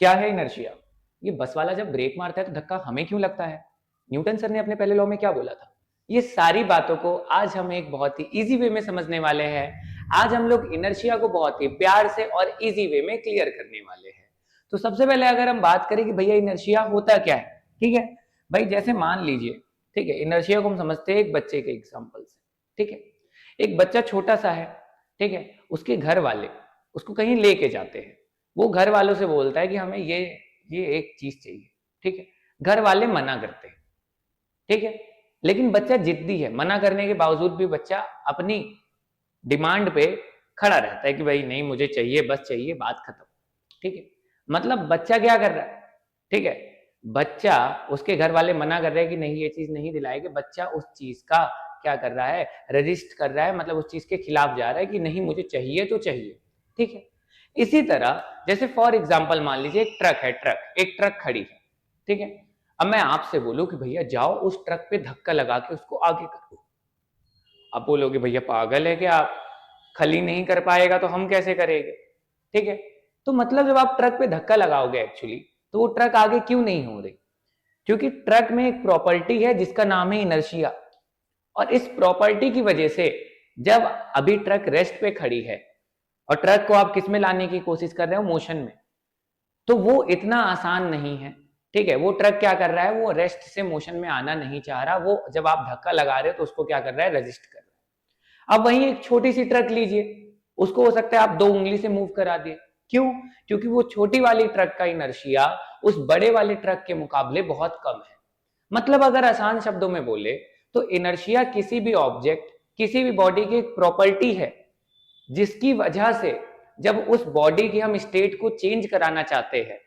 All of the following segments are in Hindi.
क्या है इनर्शिया? ये बस वाला जब ब्रेक मारता है तो धक्का हमें क्यों लगता है? न्यूटन सर ने अपने पहले लॉ में क्या बोला था? ये सारी बातों को आज हम एक बहुत ही इजी वे में समझने वाले हैं। आज हम लोग इनर्शिया को बहुत ही प्यार से और इजी वे में क्लियर करने वाले हैं। तो सबसे पहले अगर हम बात करें कि भैया इनर्शिया होता क्या है, ठीक है भाई, जैसे मान लीजिए, ठीक है, इनर्शिया को हम समझते हैं एक बच्चे के एग्जाम्पल से। ठीक है, एक बच्चा छोटा सा है, ठीक है, उसके घर वाले उसको कहीं लेके जाते हैं। वो घर वालों से बोलता है कि हमें ये एक चीज चाहिए, ठीक है। घर वाले मना करते हैं, ठीक है, लेकिन बच्चा जिद्दी है, मना करने के बावजूद भी बच्चा अपनी डिमांड पे खड़ा रहता है कि भाई नहीं मुझे चाहिए, बस चाहिए, बात खत्म। ठीक है, मतलब बच्चा क्या कर रहा है, ठीक है, बच्चा, उसके घर वाले मना कर रहे हैं कि नहीं ये चीज नहीं दिलाएंगे, बच्चा उस चीज का क्या कर रहा है, रजिस्ट कर रहा है, मतलब उस चीज के खिलाफ जा रहा है कि नहीं मुझे चाहिए तो चाहिए। ठीक है, इसी तरह जैसे फॉर एग्जाम्पल मान लीजिए एक ट्रक है, एक ट्रक खड़ी है, ठीक है। अब मैं आपसे बोलूं कि भैया जाओ उस ट्रक पे धक्का लगा के उसको आगे करो। आप बोलोगे भैया पागल है क्या आप, खली नहीं कर पाएगा तो हम कैसे करेंगे? ठीक है, तो मतलब जब आप ट्रक पे धक्का लगाओगे एक्चुअली, तो वो ट्रक आगे क्यों नहीं हो रही? क्योंकि ट्रक में एक प्रॉपर्टी है जिसका नाम है इनर्शिया, और इस प्रॉपर्टी की वजह से जब अभी ट्रक रेस्ट पे खड़ी है और ट्रक को आप किस में लाने की कोशिश कर रहे हो, मोशन में, तो वो इतना आसान नहीं है। ठीक है, वो ट्रक क्या कर रहा है, वो रेस्ट से मोशन में आना नहीं चाह रहा, वो जब आप धक्का लगा रहे हो तो उसको क्या कर रहा है, रजिस्ट कर रहा है। अब वहीं एक छोटी सी ट्रक लीजिए, उसको हो सकता है आप 2 उंगली से मूव करा दिए। क्यों? क्योंकि वो छोटी वाली ट्रक का इनर्शिया उस बड़े वाले ट्रक के मुकाबले बहुत कम है। मतलब अगर आसान शब्दों में बोले तो इनर्शिया किसी भी ऑब्जेक्ट, किसी भी बॉडी की एक प्रॉपर्टी है जिसकी वजह से जब उस बॉडी की हम स्टेट को चेंज कराना चाहते हैं,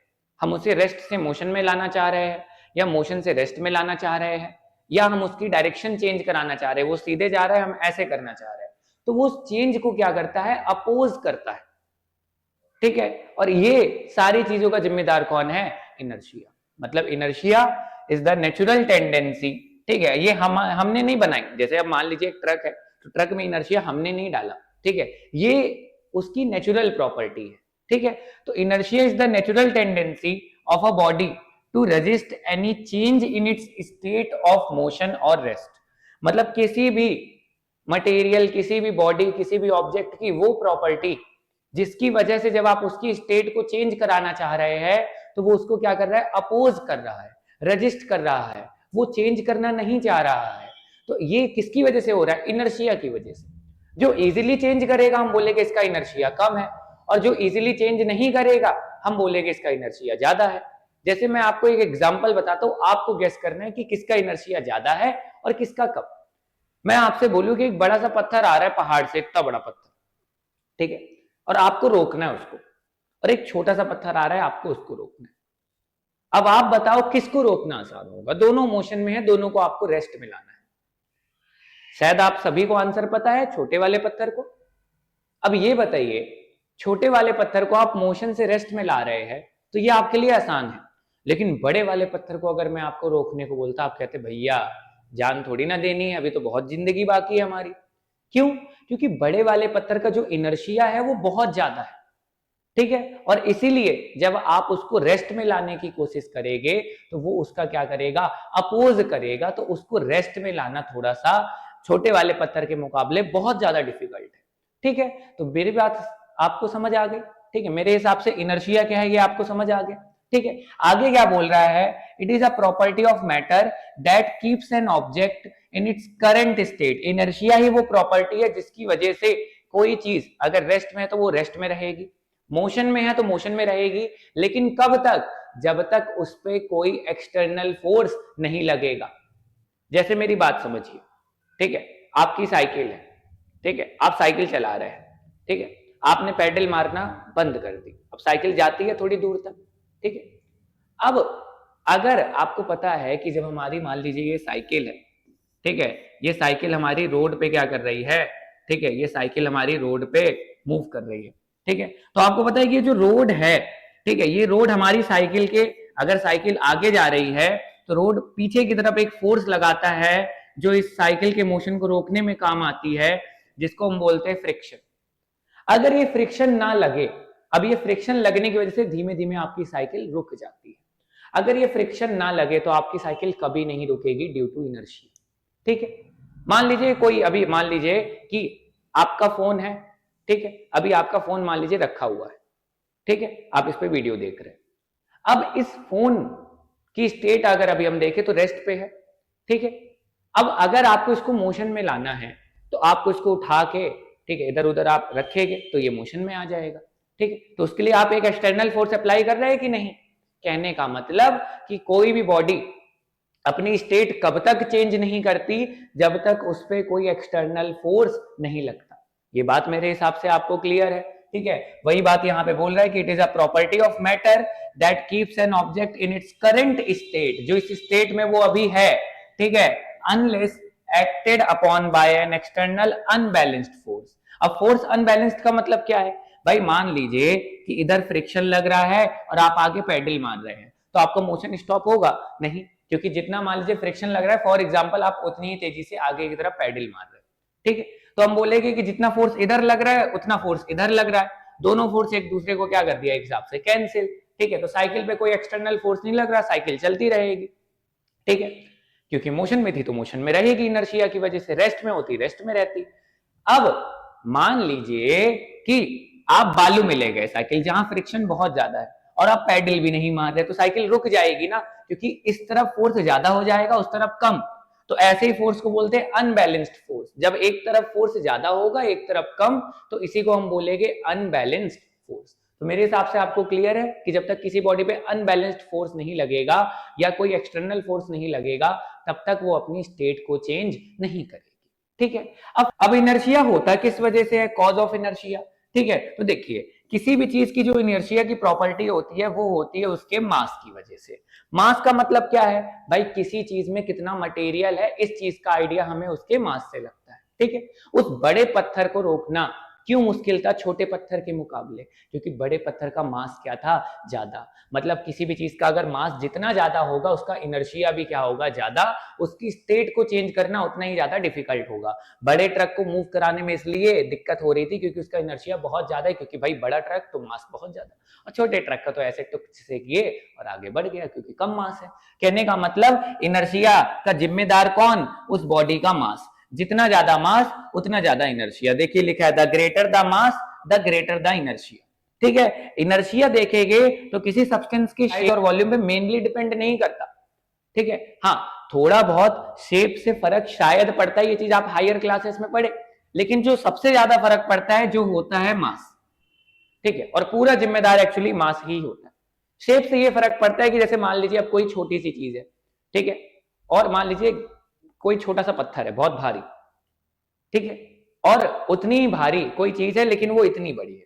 हम उसे रेस्ट से मोशन में लाना चाह रहे हैं या मोशन से रेस्ट में लाना चाह रहे हैं, या हम उसकी डायरेक्शन चेंज कराना चाह रहे हैं, वो सीधे जा रहा है हम ऐसे करना चाह रहे हैं, तो वो चेंज को क्या करता है, अपोज करता है। ठीक है, और ये सारी चीजों का जिम्मेदार कौन है, इनर्शिया। मतलब inertia is the natural tendency. ठीक है, ये हमने नहीं बनाई। जैसे अब मान लीजिए एक ट्रक है, तो ट्रक में इनर्शिया हमने नहीं डाला, ठीक है, ये उसकी नेचुरल प्रॉपर्टी है। ठीक है, तो inertia is the natural tendency of a body to resist any change in its state of motion और रेस्ट। मतलब किसी भी मटेरियल, किसी भी बॉडी, किसी भी ऑब्जेक्ट की वो प्रॉपर्टी जिसकी वजह से जब आप उसकी स्टेट को चेंज कराना चाह रहे हैं तो वो उसको क्या कर रहा है, अपोज कर रहा है, रजिस्ट कर रहा है, वो चेंज करना नहीं चाह रहा है। तो ये किसकी वजह से हो रहा है, इनर्शिया की वजह से। जो इजीली चेंज करेगा हम बोलेंगे इसका इनर्शिया कम है, और जो इजीली चेंज नहीं करेगा हम बोलेंगे इसका इनर्शिया ज्यादा है। जैसे मैं आपको एक एग्जांपल बताता हूं, आपको गेस करना है कि किसका इनर्शिया ज्यादा है और किसका कम। मैं आपसे बोलूं कि एक बड़ा सा पत्थर आ रहा है पहाड़ से, इतना बड़ा पत्थर, ठीक है, और आपको रोकना है उसको, और एक छोटा सा पत्थर आ रहा है, आपको उसको रोकना है। अब आप बताओ किसको रोकना आसान होगा? दोनों मोशन में है, दोनों को आपको रेस्ट में लाना है। शायद आप सभी को आंसर पता है, छोटे वाले पत्थर को। अब ये बताइए, छोटे वाले पत्थर को आप मोशन से रेस्ट में ला रहे हैं तो ये आपके लिए आसान है, लेकिन बड़े वाले पत्थर को अगर मैं आपको रोकने को बोलता, आप कहते भैया जान थोड़ी ना देनी है, अभी तो बहुत जिंदगी बाकी है हमारी। क्यों? क्योंकि बड़े वाले पत्थर का जो इनर्शिया है वो बहुत ज्यादा है। ठीक है, और इसीलिए जब आप उसको रेस्ट में लाने की कोशिश करेंगे तो वो उसका क्या करेगा, अपोज करेगा। तो उसको रेस्ट में लाना थोड़ा सा छोटे वाले पत्थर के मुकाबले बहुत ज्यादा डिफिकल्ट है। ठीक है, तो मेरी बात आपको समझ आ गई? ठीक है, मेरे हिसाब से इनर्शिया क्या है ये आपको समझ आ गया। ठीक है, आगे क्या बोल रहा है, it is a property of matter that keeps an object in its current state. Inertia ही वो प्रॉपर्टी है जिसकी वजह से कोई चीज अगर रेस्ट में है तो वो रेस्ट में रहेगी, मोशन में है तो मोशन में रहेगी, लेकिन कब तक, जब तक उस पर कोई एक्सटर्नल फोर्स नहीं लगेगा। जैसे मेरी बात समझिए, ठीक है, आपकी साइकिल है, ठीक है, आप साइकिल चला रहे हैं, ठीक है, आपने पैडल मारना बंद कर दी, अब साइकिल जाती है थोड़ी दूर तक, ठीक है। अब अगर आपको पता है कि जब हमारी मान लीजिए ये साइकिल है, ठीक है, ये साइकिल हमारी रोड पे क्या कर रही है, ठीक है, ये साइकिल हमारी रोड पे मूव कर रही है, ठीक है, तो आपको पता है कि ये जो रोड है, ठीक है, ये रोड हमारी साइकिल के, अगर साइकिल आगे जा रही है तो रोड पीछे की तरफ एक फोर्स लगाता है जो इस साइकिल के मोशन को रोकने में काम आती है, जिसको हम बोलते हैं फ्रिक्शन। अगर ये फ्रिक्शन ना लगे अब ये फ्रिक्शन लगने की वजह से धीमे धीमे आपकी साइकिल रुक जाती है। अगर ये फ्रिक्शन ना लगे तो आपकी साइकिल कभी नहीं रुकेगी ड्यू टू इनर्शिया। ठीक है, मान लीजिए कोई, अभी मान लीजिए कि आपका फोन है, ठीक है, अभी आपका फोन मान लीजिए रखा हुआ है, ठीक है, आप इस पे वीडियो देख रहे हैं। अब इस फोन की स्टेट अगर अभी हम देखें तो रेस्ट पे है, ठीक है। अब अगर आपको इसको मोशन में लाना है तो आपको इसको उठा के, ठीक है, इधर उधर आप रखेंगे तो ये मोशन में आ जाएगा, ठीक है। तो उसके लिए आप एक एक्सटर्नल फोर्स अप्लाई कर रहे हैं कि नहीं? कहने का मतलब कि कोई भी बॉडी अपनी स्टेट कब तक चेंज नहीं करती जब तक उस पर कोई एक्सटर्नल फोर्स नहीं लगता। ये बात मेरे हिसाब से आपको क्लियर है, ठीक है। वही बात यहां पे बोल रहा है कि it is a property of matter that keeps an object in its current state, जो इस स्टेट में वो अभी है, ठीक है, unless acted upon by an external unbalanced force. अब फोर्स अनबैलेंस्ड का मतलब क्या है भाई? मान लीजिए कि इधर फ्रिक्शन लग रहा है और आप आगे पैडल मार रहे हैं, तो आपका मोशन स्टॉप होगा? नहीं, क्योंकि जितना मान लीजिए फ्रिक्शन लग रहा है, फॉर एग्जांपल आप उतनी ही तेजी से आगे की तरफ पैडल मार रहे हैं, ठीक है। तो हम बोलेंगे कि जितना फोर्स इधर लग रहा है उतना फोर्स इधर लग रहा है, दोनों फोर्स एक दूसरे को क्या कर दिया एक हिसाब से कैंसिल, ठीक है। तो साइकिल पे कोई एक्सटर्नल फोर्स नहीं लग रहा, साइकिल चलती रहेगी, ठीक है, क्योंकि मोशन में थी तो मोशन में रहेगी, इनर्शिया की वजह से। रेस्ट में होती रेस्ट में रहती। अब मान लीजिए कि आप बालू में ले गए साइकिल जहां फ्रिक्शन बहुत ज्यादा है और आप पैडल भी नहीं मार रहे, तो साइकिल रुक जाएगी ना, क्योंकि इस तरफ फोर्स ज्यादा हो जाएगा, उस तरफ कम। तो ऐसे ही फोर्स को बोलते हैं अनबैलेंस्ड फोर्स। जब एक तरफ फोर्स ज्यादा होगा एक तरफ कम, तो इसी को हम बोलेंगे अनबैलेंस्ड फोर्स। तो मेरे हिसाब से आपको क्लियर है कि जब तक किसी बॉडी पे अनबैलेंस्ड फोर्स नहीं लगेगा या कोई एक्सटर्नल फोर्स नहीं लगेगा, तब तक वो अपनी स्टेट को चेंज नहीं करेगी, ठीक है। अब इनर्शिया होता किस वजह से है? कॉज ऑफ इनर्शिया, ठीक है। तो देखिए, किसी भी चीज की जो इनर्शिया की प्रॉपर्टी होती है वो होती है उसके मास की वजह से। मास का मतलब क्या है भाई? किसी चीज में कितना मटेरियल है, इस चीज का आइडिया हमें उसके मास से लगता है, ठीक है। उस बड़े पत्थर को रोकना क्यों मुश्किल था छोटे पत्थर के मुकाबले? क्योंकि बड़े पत्थर का मास क्या था? ज्यादा। मतलब किसी भी चीज का अगर मास जितना ज्यादा होगा उसका इनर्शिया भी क्या होगा? ज्यादा। उसकी स्टेट को चेंज करना उतना ही ज्यादा डिफिकल्ट होगा। बड़े ट्रक को मूव कराने में इसलिए दिक्कत हो रही थी क्योंकि उसका इनर्शिया बहुत ज्यादा है, क्योंकि भाई बड़ा ट्रक तो मास बहुत ज्यादा, और छोटे ट्रक का तो ऐसे टुक से किए और आगे बढ़ गया क्योंकि कम मास है। कहने का मतलब इनर्शिया का जिम्मेदार कौन? उस बॉडी का मास। जितना ज्यादा मास उतना ज्यादा इनर्शिया। देखिए लिखा है the greater the mass the greater the inertia, ठीक है। इनर्शिया देखेंगे तो किसी सब्सटेंस की शेप और वॉल्यूम पे मेनली डिपेंड नहीं करता, ठीक है। हाँ, थोड़ा बहुत शेप से फर्क शायद पड़ता है, ये चीज आप हायर क्लासेस में पढ़े, लेकिन जो सबसे ज्यादा फर्क पड़ता है जो होता है मास, ठीक है। और पूरा जिम्मेदार एक्चुअली मास ही होता है। शेप से ये फर्क पड़ता है कि जैसे मान लीजिए अब कोई छोटी सी चीज है, ठीक है, और मान लीजिए कोई छोटा सा पत्थर है बहुत भारी, ठीक है, और उतनी ही भारी कोई चीज है लेकिन वो इतनी बड़ी है,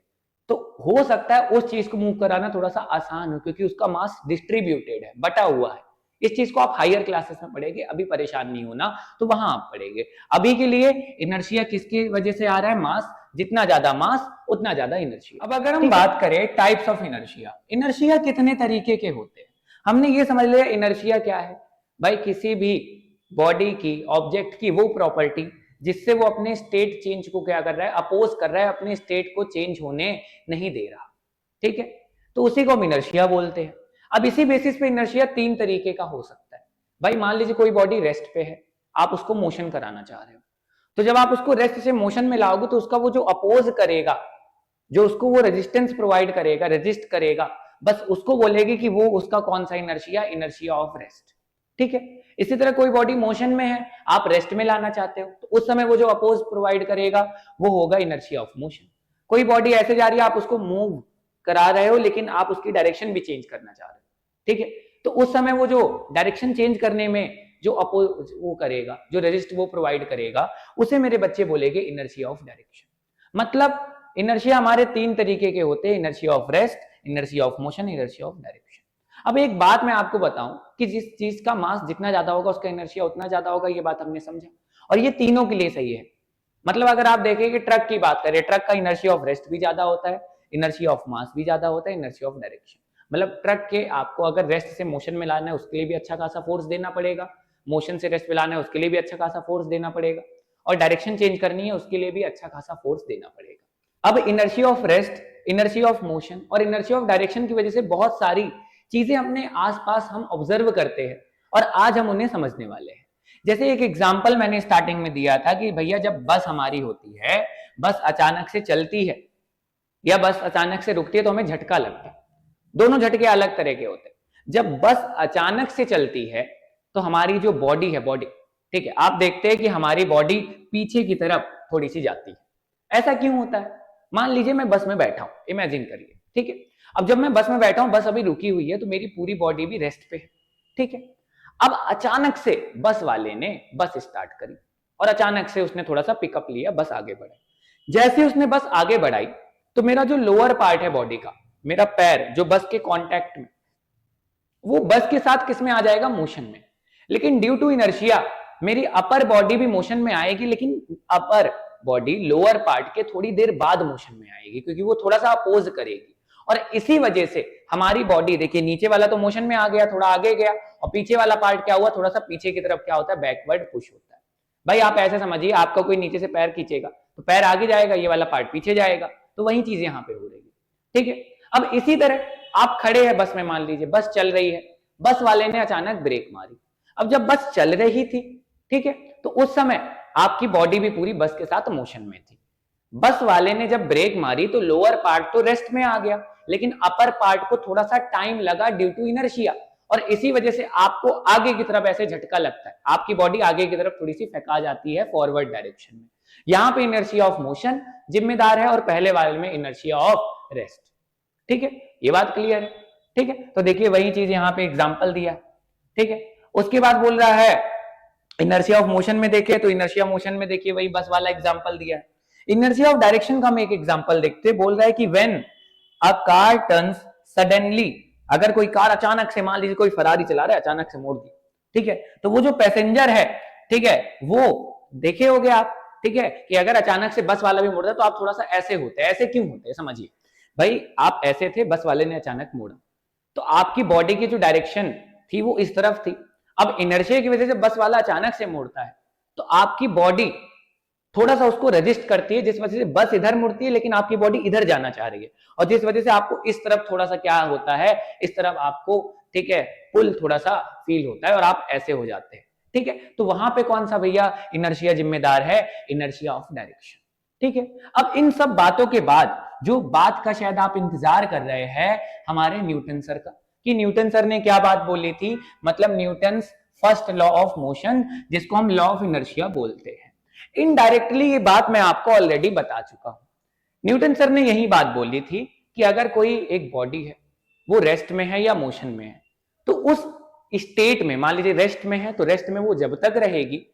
तो हो सकता है उस चीज को मूव कराना थोड़ा सा आसान हो क्योंकि उसका मास डिस्ट्रीब्यूटेड है, बटा हुआ है। इस चीज को आप हायर क्लासेस में पढ़ेंगे, अभी परेशान नहीं होना, तो वहां आप पढ़ेंगे। अभी के लिए इनर्शिया किसकी वजह से आ रहा है? मास। जितना ज्यादा मास उतना ज्यादा इनर्शिया। अब अगर हम बात करें टाइप्स ऑफ इनर्शिया, इनर्शिया कितने तरीके के होते हैं? हमने ये समझ लिया इनर्शिया क्या है भाई? किसी भी बॉडी की, ऑब्जेक्ट की वो प्रॉपर्टी जिससे वो अपने स्टेट चेंज को क्या कर रहा है? अपोज कर रहा है, अपने स्टेट को चेंज होने नहीं दे रहा, ठीक है। तो उसी को हम इनर्शिया बोलते हैं। अब इसी बेसिस पे इनर्शिया तीन तरीके का हो सकता है भाई। मान लीजिए कोई बॉडी रेस्ट पे है, आप उसको मोशन कराना चाह रहे हो, तो जब आप उसको रेस्ट से मोशन में लाओगे तो उसका वो जो अपोज करेगा, जो उसको वो रेजिस्टेंस प्रोवाइड करेगा, रेजिस्ट करेगा, बस उसको बोलेगी कि वो उसका कौन सा इनर्शिया? इनर्शिया ऑफ रेस्ट, ठीक है। इसी तरह कोई बॉडी मोशन में है, आप रेस्ट में लाना चाहते हो, तो उस समय वो जो अपोज प्रोवाइड करेगा वो होगा इनर्शिया ऑफ मोशन। कोई बॉडी ऐसे जा रही है, आप उसको मूव करा रहे हो लेकिन आप उसकी डायरेक्शन भी चेंज करना चाह रहे हो, ठीक है, तो उस समय वो जो डायरेक्शन चेंज करने में जो अपोज वो करेगा, जो रेजिस्ट वो प्रोवाइड करेगा, उसे मेरे बच्चे बोलेंगे इनर्शिया ऑफ डायरेक्शन। मतलब इनर्शिया हमारे तीन तरीके के होते हैं, inertia of rest, inertia of motion, inertia of direction. अब एक बात मैं आपको बताऊं कि जिस चीज का मास जितना ज्यादा होगा उसका इनर्शिया उतना ज्यादा होगा, ये बात हमने समझा, और ये तीनों के लिए सही है। मतलब अगर आप देखें कि ट्रक की बात करें, ट्रक का इनर्शिया ऑफ रेस्ट भी ज्यादा होता है, इनर्शिया ऑफ मास भी ज्यादा होता है, इनर्शिया ऑफ डायरेक्शन। मतलब ट्रक के आपको अगर रेस्ट से मोशन में लाना है उसके लिए भी अच्छा खासा फोर्स देना पड़ेगा, मोशन से रेस्ट में लाना है उसके लिए भी अच्छा खासा फोर्स देना पड़ेगा, और डायरेक्शन चेंज करनी है उसके लिए भी अच्छा खासा फोर्स देना पड़ेगा। अब inertia of rest, inertia of motion और इनर्शिया ऑफ डायरेक्शन की वजह से बहुत सारी चीजें अपने आसपास हम ऑब्जर्व करते हैं और आज हम उन्हें समझने वाले हैं। जैसे एक एग्जांपल मैंने स्टार्टिंग में दिया था कि भैया जब बस हमारी होती है, बस अचानक से चलती है या बस अचानक से रुकती है तो हमें झटका लगता है। दोनों झटके अलग तरह के होते हैं। जब बस अचानक से चलती है तो हमारी जो बॉडी है, बॉडी, ठीक है, आप देखते हैं कि हमारी बॉडी पीछे की तरफ थोड़ी सी जाती है। ऐसा क्यों होता है? मान लीजिए मैं बस में बैठा हूं, इमेजिन करिए, ठीक है। अब जब मैं बस में बैठा हूं, बस अभी रुकी हुई है तो मेरी पूरी बॉडी भी रेस्ट पे है, ठीक है। अब अचानक से बस वाले ने बस स्टार्ट करी और अचानक से उसने थोड़ा सा पिकअप लिया, बस आगे बढ़ाई। जैसे उसने बस आगे बढ़ाई तो मेरा जो लोअर पार्ट है बॉडी का, मेरा पैर जो बस के कांटेक्ट में, वो बस के साथ किस में आ जाएगा? मोशन में। लेकिन ड्यू टू इनर्शिया मेरी अपर बॉडी भी मोशन में आएगी, लेकिन अपर बॉडी लोअर पार्ट के थोड़ी देर बाद मोशन में आएगी, क्योंकि वो थोड़ा सा अपोज करेगी। और इसी वजह से हमारी बॉडी, देखिए नीचे वाला तो मोशन में आ गया, थोड़ा आगे गया, और पीछे वाला पार्ट क्या हुआ? थोड़ा सा पीछे की तरफ क्या होता है? बैकवर्ड पुश होता है। भाई आप ऐसे समझिए, आपका कोई नीचे से पैर खींचेगा तो पैर आगे जाएगा, ये वाला पार्ट पीछे जाएगा, तो वही चीज यहाँ पे हो रही है, ठीक है। अब इसी तरह आप खड़े हैं बस में, मान लीजिए बस चल रही है, बस वाले ने अचानक ब्रेक मारी। अब जब बस चल रही थी, ठीक है, तो उस समय आपकी बॉडी भी पूरी बस के साथ मोशन में थी। बस वाले ने जब ब्रेक मारी तो लोअर पार्ट तो रेस्ट में आ गया, लेकिन अपर पार्ट को थोड़ा सा टाइम लगा ड्यू टू इनर्शिया, और इसी वजह से आपको आगे की तरफ ऐसे झटका लगता है, आपकी बॉडी आगे की तरफ थोड़ी सी फेंका जाती है फॉरवर्ड डायरेक्शन में। यहां पे इनर्शिया ऑफ मोशन जिम्मेदार है और पहले वाले में इनर्शिया ऑफ रेस्ट, ठीक है। ये बात क्लियर है, ठीक है। तो देखिए वही चीज यहां पे एग्जांपल दिया, ठीक है। उसके बाद बोल रहा है इनर्शिया ऑफ मोशन में, देखिए तो इनर्शिया मोशन में देखिए वही बस वाला एग्जांपल दिया है। इनर्शिया ऑफ डायरेक्शन का हम एक एग्जांपल देखते हैं। बोल रहा है कि when a car turns suddenly, अगर कोई कार अचानक से, मान लीजिए कोई फरारी चला रहा है, अचानक से मोड़ दी, ठीक है, तो वो जो पैसेंजर है, ठीक है, वो देखे होगे आप, ठीक है, कि अगर अचानक से बस वाला भी मोड़ रहा है तो आप थोड़ा सा ऐसे होते हैं। ऐसे क्यों होते हैं समझिए। भाई आप ऐसे थे, बस वाले ने अचानक मोड़ा, तो आपकी बॉडी की जो डायरेक्शन थी वो इस तरफ थी। अब इनर्शिया की वजह से बस वाला अचानक से मोड़ता है तो आपकी बॉडी थोड़ा सा उसको रजिस्ट करती है, जिस वजह से बस इधर मुड़ती है लेकिन आपकी बॉडी इधर जाना चाह रही है, और जिस वजह से आपको इस तरफ थोड़ा सा क्या होता है, इस तरफ आपको, ठीक है, पुल थोड़ा सा फील होता है और आप ऐसे हो जाते हैं, ठीक है। तो वहां पे कौन सा भैया इनर्शिया जिम्मेदार है? इनर्शिया ऑफ डायरेक्शन, ठीक है। अब इन सब बातों के बाद जो बात का शायद आप इंतजार कर रहे हैं हमारे न्यूटन सर का, कि न्यूटन सर ने क्या बात बोली थी, मतलब Newton first law of motion, जिसको हम लॉ ऑफ इनर्शिया बोलते हैं। इनडायरेक्टली ये बात मैं आपको ऑलरेडी बता चुका हूं। न्यूटन सर ने यही बात बोली थी कि अगर कोई एक बॉडी है वो रेस्ट में है या मोशन में है, तो उस स्टेट में, मान लीजिए रेस्ट में है तो रेस्ट में वो जब तक रहेगी,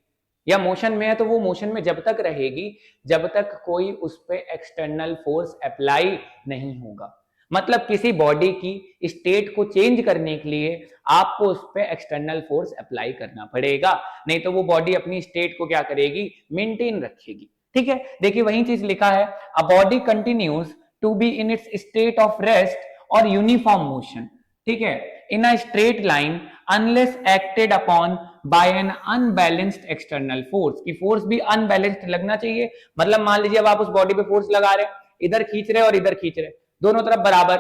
या मोशन में है तो वो मोशन में जब तक रहेगी जब तक कोई उस पर एक्सटर्नल फोर्स अप्लाई नहीं होगा। मतलब किसी बॉडी की स्टेट को चेंज करने के लिए आपको उस पर एक्सटर्नल फोर्स अप्लाई करना पड़ेगा, नहीं तो वो बॉडी अपनी स्टेट को क्या करेगी? मेंटेन रखेगी, ठीक है। देखिए वही चीज लिखा है, a body continues to be in its state of rest और यूनिफॉर्म मोशन, ठीक है, in a straight line unless acted upon by an unbalanced external force, की फोर्स भी अनबैलेंस्ड लगना चाहिए। मतलब मान लीजिए अब आप उस बॉडी पे फोर्स लगा रहे हैं, इधर खींच रहे और इधर खींच रहे, दोनों तरफ बराबर,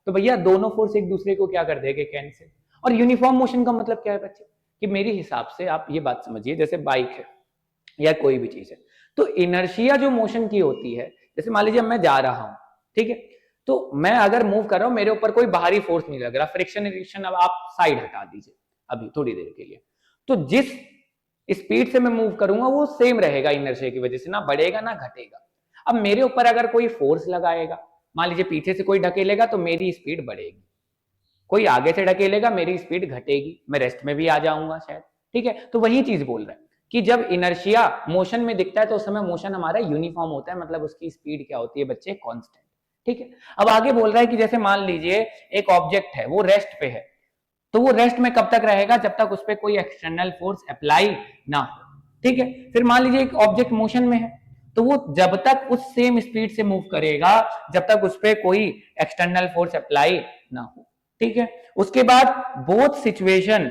तो भैया दोनों फोर्स एक दूसरे को क्या कर देंगे? कैंसिल। और यूनिफॉर्म मोशन का मतलब क्या है बच्चे? कि मेरे हिसाब से आप ये बात समझिए, जैसे बाइक है या कोई भी चीज है, तो इनर्शिया जो मोशन की होती है, जैसे मान लीजिए मैं जा रहा हूं, ठीक है, तो मैं अगर मूव कर रहा हूं, मेरे ऊपर कोई बाहरी फोर्स नहीं लग रहा, फ्रिक्शन रिक्शन अब आप साइड हटा दीजिए अभी थोड़ी देर के लिए, तो जिस स्पीड से मैं मूव करूंगा वो सेम रहेगा इनर्शिया की वजह से, ना बढ़ेगा ना घटेगा। अब मेरे ऊपर अगर कोई फोर्स लगाएगा, मान लीजिए पीछे से कोई ढकेलेगा तो मेरी स्पीड बढ़ेगी, कोई आगे से ढकेलेगा मेरी स्पीड घटेगी, मैं रेस्ट में भी आ जाऊंगा शायद, ठीक है। तो वही चीज बोल रहा है कि जब इनर्शिया मोशन में दिखता है तो उस समय मोशन हमारा यूनिफॉर्म होता है, मतलब उसकी स्पीड क्या होती है बच्चे? कांस्टेंट, ठीक है। अब आगे बोल रहा है कि जैसे मान लीजिए एक ऑब्जेक्ट है वो रेस्ट पे है, तो वो रेस्ट में कब तक रहेगा? जब तक उस पर कोई एक्सटर्नल फोर्स अप्लाई ना हो, ठीक है। फिर मान लीजिए एक ऑब्जेक्ट मोशन में है, तो वो जब तक उस सेम स्पीड से मूव करेगा जब तक उस पर कोई एक्सटर्नल फोर्स अप्लाई ना हो, ठीक है। उसके बाद बोथ सिचुएशन,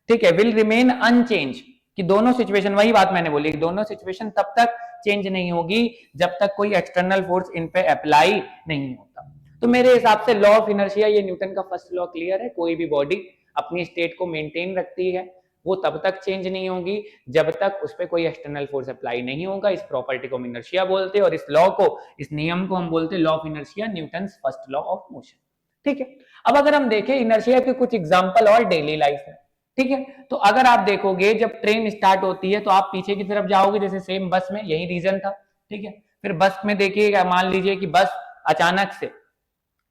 ठीक है, विल रिमेन अनचेंज, कि दोनों सिचुएशन, वही बात मैंने बोली, दोनों सिचुएशन तब तक चेंज नहीं होगी जब तक कोई एक्सटर्नल फोर्स इन पे अप्लाई नहीं होता। तो मेरे हिसाब से लॉ ऑफ इनर्शिया, ये न्यूटन का फर्स्ट लॉ क्लियर है, कोई भी बॉडी अपनी स्टेट को मेंटेन रखती है, वो तब तक चेंज नहीं होगी जब तक उस पर कोई एक्सटर्नल फोर्स अप्लाई नहीं होगा। इस प्रॉपर्टी को हम इनर्शिया बोलते हैं और इस लॉ को, इस नियम को हम बोलते हैं law of inertia, Newton's first law of motion. ठीक है, अब अगर हम देखें इनर्शिया के कुछ एग्जांपल और डेली लाइफ में, ठीक है, तो अगर आप देखोगे जब ट्रेन स्टार्ट होती है तो आप पीछे की तरफ जाओगे, जैसे सेम बस में यही रीजन था। ठीक है, फिर बस में देखिएगा, मान लीजिए कि बस अचानक से,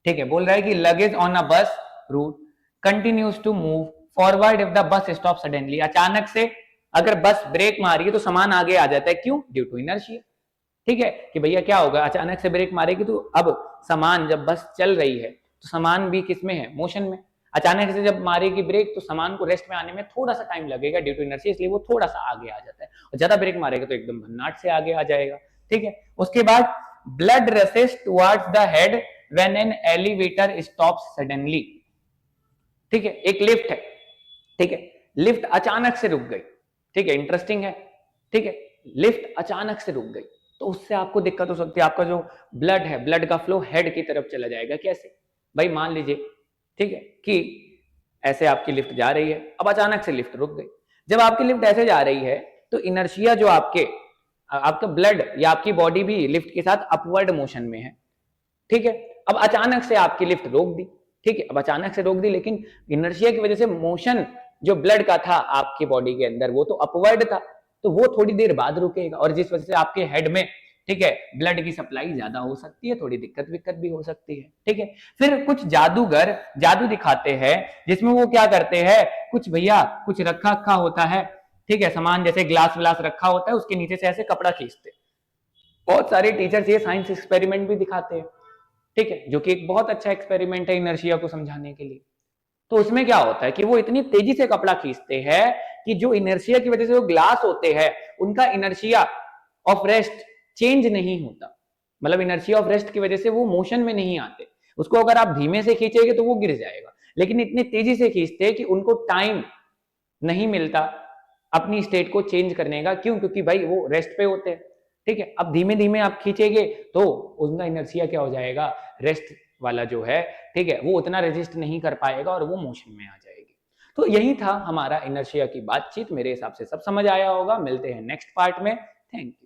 ठीक है, बोल रहा है कि luggage on a bus route continues to move forward if the bus stop suddenly. अचानक से अगर बस ब्रेक मारी तो सामान आगे आ जाता है, क्यों? Due to inertia. ठीक है, कि भैया क्या होगा, अचानक से ब्रेक मारेगी तो अब सामान, जब बस चल रही है तो सामान भी किस में है? मोशन में। अचानक से जब मारेगी ब्रेक तो सामान को रेस्ट में आने में थोड़ा सा टाइम लगेगा ड्यू टू इनर्शिया, इसलिए वो थोड़ा सा आगे आ जाता है, और ज्यादा ब्रेक मारेगा तो एकदम भन्नाट से आगे आ जाएगा। ठीक है, उसके बाद blood रसेस towards the head when an elevator stops suddenly. ठीक है, एक लिफ्ट है, ठीक है, लिफ्ट अचानक से रुक गई, ठीक है, इंटरेस्टिंग है, ठीक है, लिफ्ट अचानक से रुक गई तो उससे आपको दिक्कत हो सकती है, आपका जो ब्लड है, ब्लड का फ्लो हेड की तरफ चला जाएगा। कैसे भाई? मान लीजिए, ठीक है, कि ऐसे आपकी लिफ्ट जा रही है, अब अचानक से लिफ्ट रुक गई। जब आपकी लिफ्ट ऐसे जा रही है तो इनर्शिया जो आपका ब्लड या आपकी बॉडी भी लिफ्ट के साथ अपवर्ड मोशन में है। ठीक है, अब अचानक से आपकी लिफ्ट रोक दी, ठीक है, अब अचानक से रोक दी, लेकिन इनर्शिया की वजह से मोशन जो ब्लड का था आपकी बॉडी के अंदर वो तो अपवर्ड था, तो वो थोड़ी देर बाद रुकेगा, और जिस वजह से आपके हेड में, ठीक है, ब्लड की सप्लाई ज्यादा हो सकती है, थोड़ी दिक्कत विक्कत भी हो सकती है। ठीक है, फिर कुछ जादूगर जादू दिखाते हैं जिसमें वो क्या करते हैं, कुछ भैया कुछ रखा रखा होता है, ठीक है, सामान जैसे ग्लास व्लास रखा होता है, उसके नीचे से ऐसे कपड़ा खींचते। बहुत सारे टीचर्स ये साइंस एक्सपेरिमेंट भी दिखाते हैं, ठीक है, जो कि एक बहुत अच्छा एक्सपेरिमेंट है इनर्शिया को समझाने के लिए। तो उसमें क्या होता है कि वो इतनी तेजी से कपड़ा खींचते हैं कि जो इनर्शिया की वजह से वो ग्लास होते हैं उनका इनर्शिया ऑफ रेस्ट चेंज नहीं होता, मतलब इनर्शिया ऑफ रेस्ट की वजह से वो मोशन में नहीं आते। उसको अगर आप धीमे से खींचेंगे तो वो गिर जाएगा, लेकिन इतनी तेजी से खींचते हैं कि उनको टाइम नहीं मिलता अपनी स्टेट को चेंज करने का। क्यों? क्योंकि भाई वो रेस्ट पे होते हैं। ठीक है, अब धीमे धीमे आप खींचेंगे तो उनका इनर्शिया क्या हो जाएगा, रेस्ट वाला जो है, ठीक है, वो उतना रेजिस्ट नहीं कर पाएगा और वो मोशन में आ जाएगी। तो यही था हमारा इनर्शिया की बातचीत, मेरे हिसाब से सब समझ आया होगा। मिलते हैं नेक्स्ट पार्ट में, थैंक यू।